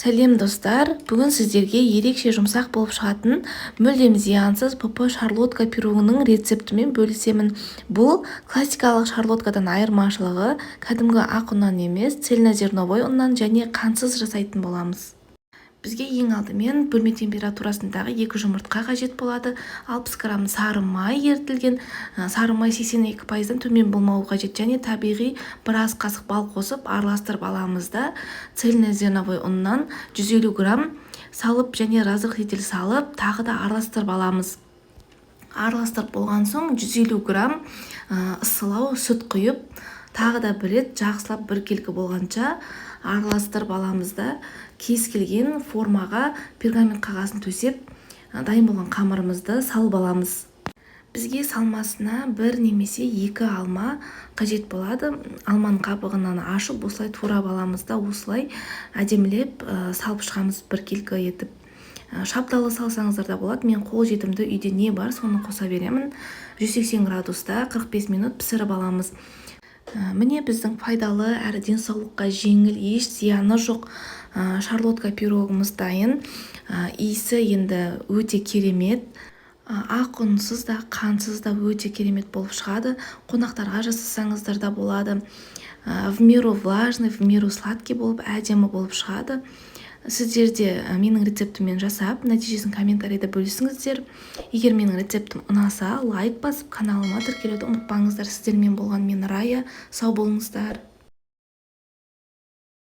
Сәлем достар, бүгін сіздерге ерекше жұмсақ болып шығатын мүлдем зиянсыз ПП шарлотка пирогының рецептімен бөлісемін. Бұл классикалық шарлоткадан айырмашылығы кәдімгі ақ ұннан емес, цельнозерновой ұннан және қантсыз жасайтын боламыз. Бізге ең алдымен бөлме температурасындағы 2 жұмыртқа қажет болады. 60 грамм сары май ертілген, сары май 82%-дан төмен болмауы қажет, және табиғи бір ас қасық бал қосып араластырып аламыз да. Цельнозерновой ұннан 150 грамм салып және разрыхлитель салып, тағы да араластырып аламыз. Араластырып болған соң 150 грамм ысылау сүт құйып, тағы да бір рет жақсылап біркелкі болғанша араластырып аламыз да. Кез келген формаға пергамент қағазын төсеп, дайын болған қамырымызды салып аламыз. Бізге салмасына 1 немесе 2 алма қажет болады. Алманың қабығынан ашып, осылай турап аламыз да, осылай әдемілеп салып шығамыз біркелкі етіп. Шапталы салсаңыздар да болады. Мен қол жетімді үйде не бар, соны қоса беремін. 180 градуста 45 минут пісіріп аламыз. Міне біздің пайдалы әрі денсаулыққа жеңіл, еш зияны жоқ шарлотка пирогымыз дайын. Иісі енді өте керемет. Ақ ұнсыз да, қантсыз да өте керемет болып шығады. Қонақтарға жасасаңыздар да болады. В меру влажный, в меру сладкий болып, әдемі болып шығады. Сіздер де менің рецептіммен жасап, нәтижесін комментарийда бөлісіңіздер. Егер менің рецептім ұнаса, лайк басып, каналыма тіркелуді ұмытпаңыздар. Сіздермен болған мен Рая. Сау болыңыздар.